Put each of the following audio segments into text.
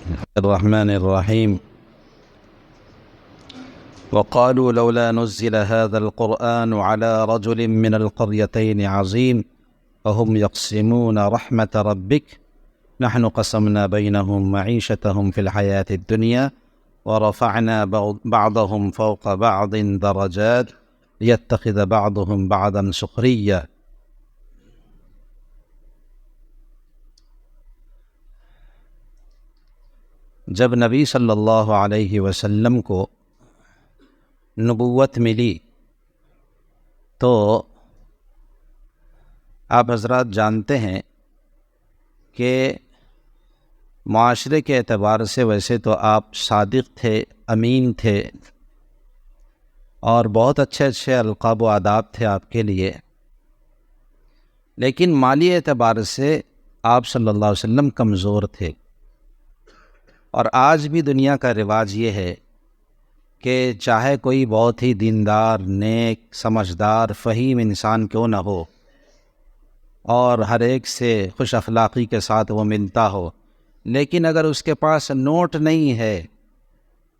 الرحمن الرحيم. وقالوا لولا نزل هذا القرآن على رجل من القريتين عظيم وهم يقسمون رحمة ربك نحن قسمنا بينهم معيشتهم في الحياة الدنيا ورفعنا بعضهم فوق بعض درجات ليتخذ بعضهم بعضا سخريا. جب نبی صلی اللہ علیہ وسلم کو نبوت ملی تو آپ حضرات جانتے ہیں کہ معاشرے کے اعتبار سے ویسے تو آپ صادق تھے، امین تھے اور بہت اچھے اچھے القاب و آداب تھے آپ کے لیے، لیکن مالی اعتبار سے آپ صلی اللہ علیہ وسلم کمزور تھے. اور آج بھی دنیا کا رواج یہ ہے کہ چاہے کوئی بہت ہی دیندار، نیک، سمجھدار، فہیم انسان کیوں نہ ہو اور ہر ایک سے خوش اخلاقی کے ساتھ وہ ملتا ہو، لیکن اگر اس کے پاس نوٹ نہیں ہے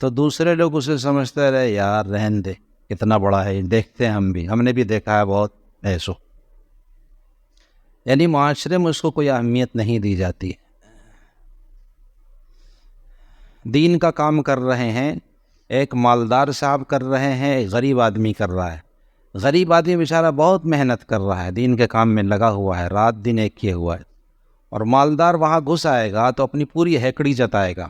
تو دوسرے لوگ اسے سمجھتے رہے یار رہن دے، کتنا بڑا ہے، دیکھتے ہیں ہم نے بھی دیکھا ہے بہت ایسو. یعنی معاشرے میں اس کو کوئی اہمیت نہیں دی جاتی. دین کا کام کر رہے ہیں، ایک مالدار صاحب کر رہے ہیں، ایک غریب آدمی کر رہا ہے. غریب آدمی بیچارہ بہت محنت کر رہا ہے، دین کے کام میں لگا ہوا ہے، رات دن ایک کیے ہوا ہے، اور مالدار وہاں گھس آئے گا تو اپنی پوری ہیکڑی جتائے گا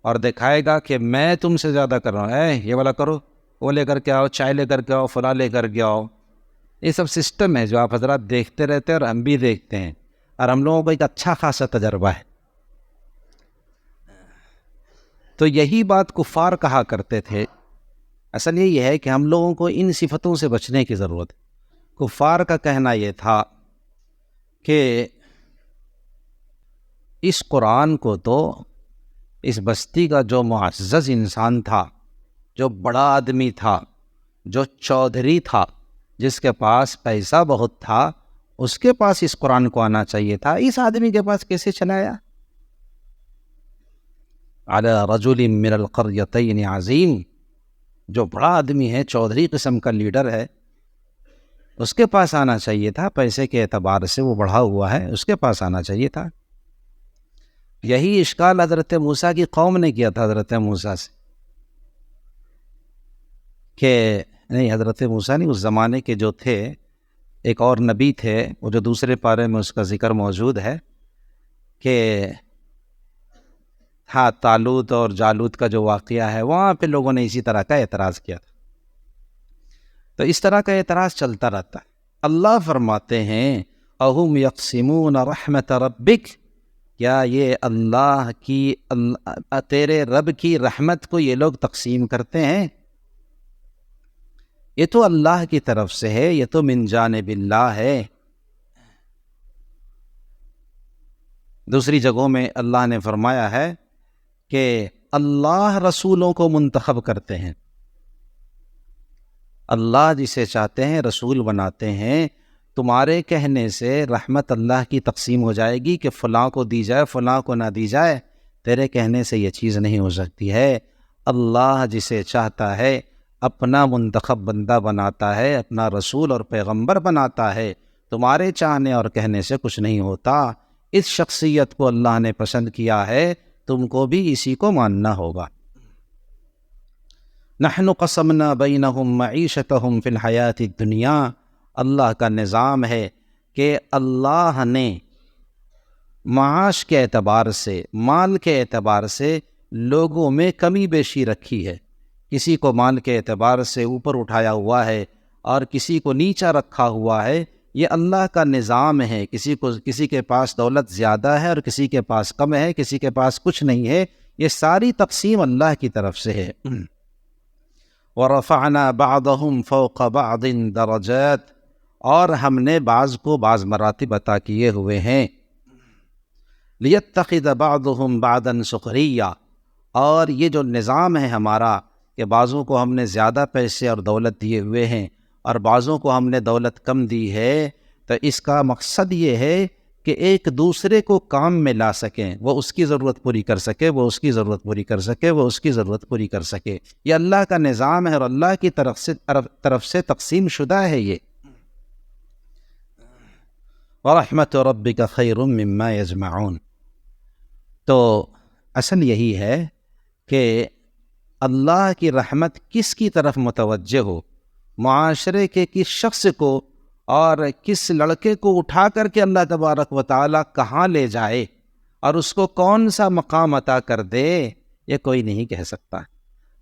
اور دکھائے گا کہ میں تم سے زیادہ کر رہا ہوں، یہ والا کرو، وہ لے کر کے آؤ، چائے لے کر کے آؤ، فلاں لے کر کے آؤ. یہ سب سسٹم ہے جو آپ حضرات دیکھتے رہتے ہیں اور ہم بھی دیکھتے ہیں، اور ہم لوگوں کو ایک اچھا خاصا تجربہ ہے. تو یہی بات کفار کہا کرتے تھے. اصل یہ ہے کہ ہم لوگوں کو ان صفتوں سے بچنے کی ضرورت ہے. کفار کا کہنا یہ تھا کہ اس قرآن کو تو اس بستی کا جو معزز انسان تھا، جو بڑا آدمی تھا، جو چودھری تھا، جس کے پاس پیسہ بہت تھا، اس کے پاس اس قرآن کو آنا چاہیے تھا. اس آدمی کے پاس کیسے چلا آیا؟ علی رجل من القریتین عظیم، جو بڑا آدمی ہے، چودھری قسم کا لیڈر ہے، اس کے پاس آنا چاہیے تھا. پیسے کے اعتبار سے وہ بڑھا ہوا ہے، اس کے پاس آنا چاہیے تھا. یہی اشکال حضرت موسیٰ کی قوم نے کیا تھا حضرت موسیٰ سے کہ نہیں، حضرت موسیٰ نہیں، اس زمانے کے جو تھے ایک اور نبی تھے، وہ جو دوسرے پارے میں اس کا ذکر موجود ہے کہ ہاں، طالوت اور جالوت کا جو واقعہ ہے، وہاں پہ لوگوں نے اسی طرح کا اعتراض کیا تھا. تو اس طرح کا اعتراض چلتا رہتا ہے. اللہ فرماتے ہیں اَهُمْ يَقْسِمُونَ رَحْمَةَ رَبِّكَ، کیا یہ اللہ کی تیرے رب کی رحمت کو یہ لوگ تقسیم کرتے ہیں؟ یہ تو اللہ کی طرف سے ہے، یہ تو من جانب اللہ ہے. دوسری جگہوں میں اللہ نے فرمایا ہے کہ اللہ رسولوں کو منتخب کرتے ہیں. اللہ جسے چاہتے ہیں رسول بناتے ہیں. تمہارے کہنے سے رحمت اللہ کی تقسیم ہو جائے گی کہ فلاں کو دی جائے، فلاں کو نہ دی جائے، تیرے کہنے سے یہ چیز نہیں ہو سکتی ہے. اللہ جسے چاہتا ہے اپنا منتخب بندہ بناتا ہے، اپنا رسول اور پیغمبر بناتا ہے. تمہارے چاہنے اور کہنے سے کچھ نہیں ہوتا. اس شخصیت کو اللہ نے پسند کیا ہے، تم کو بھی اسی کو ماننا ہوگا. نحن قسمنا بینہم معیشتہم فی الحیات الدنیا، اللہ کا نظام ہے کہ اللہ نے معاش کے اعتبار سے، مال کے اعتبار سے لوگوں میں کمی بیشی رکھی ہے. کسی کو مال کے اعتبار سے اوپر اٹھایا ہوا ہے اور کسی کو نیچا رکھا ہوا ہے. یہ اللہ کا نظام ہے. کسی کے پاس دولت زیادہ ہے اور کسی کے پاس کم ہے، کسی کے پاس کچھ نہیں ہے. یہ ساری تقسیم اللہ کی طرف سے ہے. وَرَفَعْنَا بَعْضَهُمْ فَوْقَ بَعْضٍ دَرَجَاتٍ، اور ہم نے بعض کو بعض مراتب عطا کیے ہوئے ہیں. لِيَتَّخِذَ بَعْضُهُمْ بَعْضًا سُخْرِيًّا، اور یہ جو نظام ہے ہمارا کہ بعضوں کو ہم نے زیادہ پیسے اور دولت دیے ہوئے ہیں اور بعضوں کو ہم نے دولت کم دی ہے، تو اس کا مقصد یہ ہے کہ ایک دوسرے کو کام میں لا سکیں، وہ اس کی ضرورت پوری کر سکے، وہ اس کی ضرورت پوری کر سکے، وہ اس کی ضرورت پوری کر سکے۔ یہ اللہ کا نظام ہے اور اللہ کی طرف سے تقسیم شدہ ہے یہ۔ وَرَحْمَةُ رَبِّكَ خَيْرٌ مِّمَّا يَجْمَعُونَ۔ تو اصل یہی ہے کہ اللہ کی رحمت کس کی طرف متوجہ ہو، معاشرے کے کس شخص کو اور کس لڑکے کو اٹھا کر کے اللہ تبارک و تعالیٰ کہاں لے جائے اور اس کو کون سا مقام عطا کر دے، یہ کوئی نہیں کہہ سکتا۔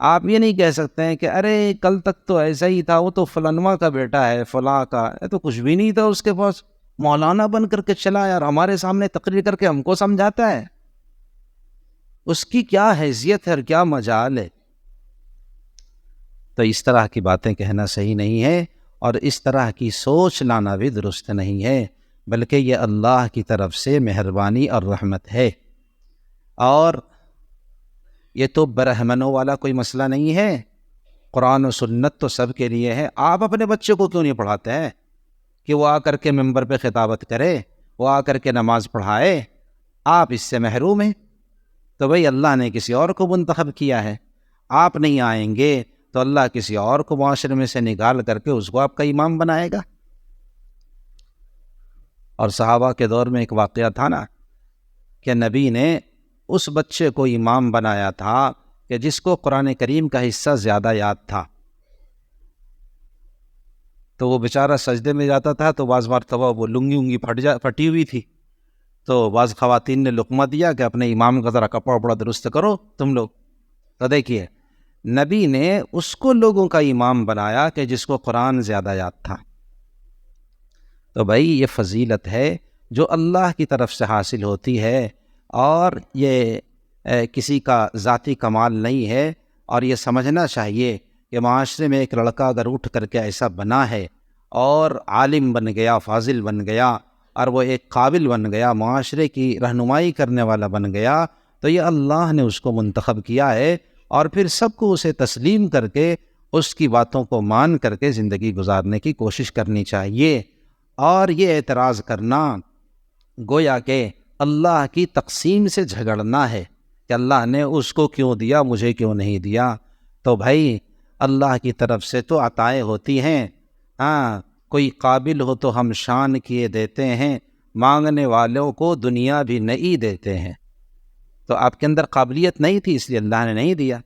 آپ یہ نہیں کہہ سکتے ہیں کہ ارے کل تک تو ایسا ہی تھا، وہ تو فلانواں کا بیٹا ہے، فلاں کا، یہ تو کچھ بھی نہیں تھا اس کے پاس، مولانا بن کر کے چلا اور ہمارے سامنے تقریر کر کے ہم کو سمجھاتا ہے۔ اس کی کیا حیثیت ہے اور کیا مجال ہے؟ تو اس طرح کی باتیں کہنا صحیح نہیں ہے، اور اس طرح کی سوچ لانا بھی درست نہیں ہے، بلکہ یہ اللہ کی طرف سے مہربانی اور رحمت ہے۔ اور یہ تو برہمنوں والا کوئی مسئلہ نہیں ہے، قرآن و سنت تو سب کے لیے ہے۔ آپ اپنے بچے کو کیوں نہیں پڑھاتے ہیں کہ وہ آ کر کے ممبر پہ خطابت کرے، وہ آ کر کے نماز پڑھائے؟ آپ اس سے محروم ہیں، تو بھئی اللہ نے کسی اور کو منتخب کیا ہے، آپ نہیں آئیں گے تو اللہ کسی اور کو معاشرے میں سے نکال کر کے اس کو آپ کا امام بنائے گا۔ اور صحابہ کے دور میں ایک واقعہ تھا نا کہ نبی نے اس بچے کو امام بنایا تھا کہ جس کو قرآن کریم کا حصہ زیادہ یاد تھا، تو وہ بیچارہ سجدے میں جاتا تھا تو بعض مرتبہ وہ لنگی پھٹی ہوئی تھی، تو بعض خواتین نے لقمہ دیا کہ اپنے امام کا ذرا کپڑا وپڑا درست کرو تم لوگ۔ تو دیکھیے نبی نے اس کو لوگوں کا امام بنایا کہ جس کو قرآن زیادہ یاد تھا۔ تو بھائی یہ فضیلت ہے جو اللہ کی طرف سے حاصل ہوتی ہے، اور یہ کسی کا ذاتی کمال نہیں ہے۔ اور یہ سمجھنا چاہیے کہ معاشرے میں ایک لڑکا اگر اٹھ کر کے ایسا بنا ہے اور عالم بن گیا، فاضل بن گیا، اور وہ ایک قابل بن گیا، معاشرے کی رہنمائی کرنے والا بن گیا، تو یہ اللہ نے اس کو منتخب کیا ہے، اور پھر سب کو اسے تسلیم کر کے اس کی باتوں کو مان کر کے زندگی گزارنے کی کوشش کرنی چاہیے۔ اور یہ اعتراض کرنا گویا کہ اللہ کی تقسیم سے جھگڑنا ہے کہ اللہ نے اس کو کیوں دیا، مجھے کیوں نہیں دیا۔ تو بھائی اللہ کی طرف سے تو عطائیں ہوتی ہیں، کوئی قابل ہو تو ہم شان کیے دیتے ہیں، مانگنے والوں کو دنیا بھی نہیں دیتے ہیں۔ تو آپ کے اندر قابلیت نہیں تھی اس لیے اللہ نے نہیں دیا۔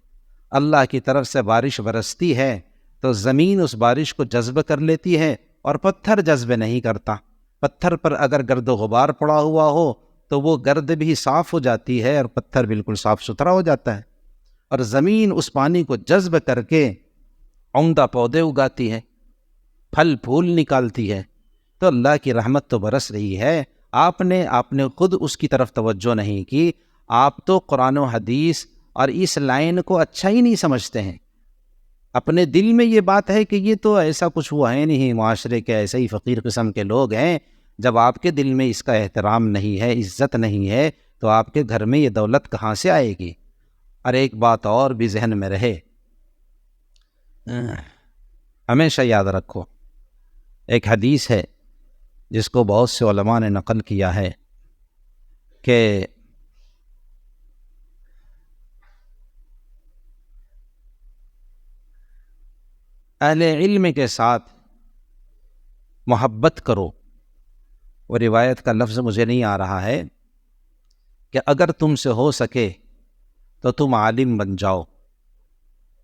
اللہ کی طرف سے بارش برستی ہے تو زمین اس بارش کو جذب کر لیتی ہے اور پتھر جذب نہیں کرتا۔ پتھر پر اگر گرد و غبار پڑا ہوا ہو تو وہ گرد بھی صاف ہو جاتی ہے اور پتھر بالکل صاف ستھرا ہو جاتا ہے، اور زمین اس پانی کو جذب کر کے عمدہ پودے اگاتی ہے، پھل پھول نکالتی ہے۔ تو اللہ کی رحمت تو برس رہی ہے، آپ نے خود اس کی طرف توجہ نہیں کی۔ آپ تو قرآن و حدیث اور اس لائن کو اچھا ہی نہیں سمجھتے ہیں، اپنے دل میں یہ بات ہے کہ یہ تو ایسا کچھ ہوا ہے نہیں، معاشرے کے ایسے ہی فقیر قسم کے لوگ ہیں۔ جب آپ کے دل میں اس کا احترام نہیں ہے، عزت نہیں ہے، تو آپ کے گھر میں یہ دولت کہاں سے آئے گی؟ اور ایک بات اور بھی ذہن میں رہے، ہمیشہ یاد رکھو، ایک حدیث ہے جس کو بہت سے علماء نے نقل کیا ہے کہ اہل علم کے ساتھ محبت کرو۔ وہ روایت کا لفظ مجھے نہیں آ رہا ہے کہ اگر تم سے ہو سکے تو تم عالم بن جاؤ،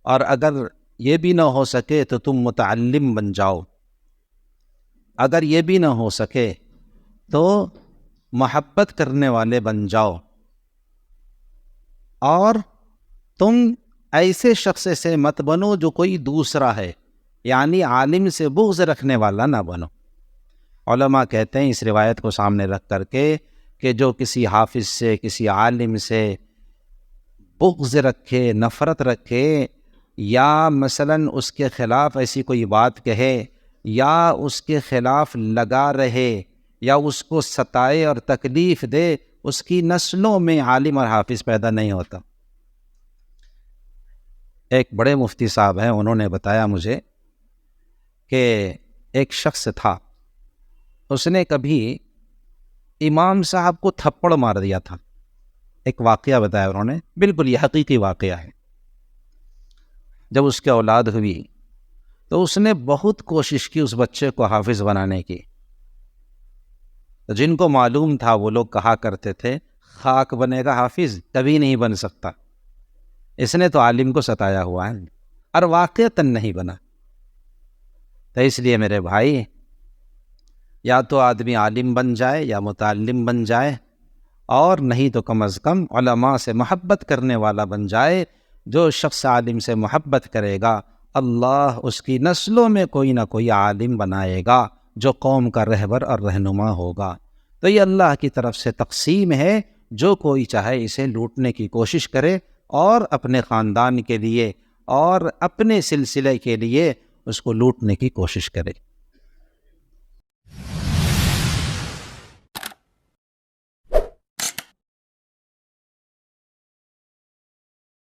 اور اگر یہ بھی نہ ہو سکے تو تم متعلم بن جاؤ، اگر یہ بھی نہ ہو سکے تو محبت کرنے والے بن جاؤ، اور تم ایسے شخص سے مت بنو جو کوئی دوسرا ہے، یعنی عالم سے بغض رکھنے والا نہ بنو۔ علماء کہتے ہیں اس روایت کو سامنے رکھ کر کے کہ جو کسی حافظ سے، کسی عالم سے بغض رکھے، نفرت رکھے، یا مثلاً اس کے خلاف ایسی کوئی بات کہے، یا اس کے خلاف لگا رہے، یا اس کو ستائے اور تکلیف دے، اس کی نسلوں میں عالم اور حافظ پیدا نہیں ہوتا۔ ایک بڑے مفتی صاحب ہیں، انہوں نے بتایا مجھے کہ ایک شخص تھا، اس نے کبھی امام صاحب کو تھپڑ مار دیا تھا. ایک واقعہ بتایا انہوں نے، بالکل یہ حقیقی واقعہ ہے. جب اس کی اولاد ہوئی تو اس نے بہت کوشش کی اس بچے کو حافظ بنانے کی. جن کو معلوم تھا وہ لوگ کہا کرتے تھے خاک بنے گا حافظ، کبھی نہیں بن سکتا. اس نے تو عالم کو ستایا ہوا ہے اور واقعتاً نہیں بنا. تو اس لیے میرے بھائی، یا تو آدمی عالم بن جائے یا متعلم بن جائے، اور نہیں تو کم از کم علماء سے محبت کرنے والا بن جائے. جو شخص عالم سے محبت کرے گا اللہ اس کی نسلوں میں کوئی نہ کوئی عالم بنائے گا جو قوم کا رہبر اور رہنما ہوگا. تو یہ اللہ کی طرف سے تقسیم ہے، جو کوئی چاہے اسے لوٹنے کی کوشش کرے اور اپنے خاندان کے لیے اور اپنے سلسلے کے لیے اس کو لوٹنے کی کوشش کرے.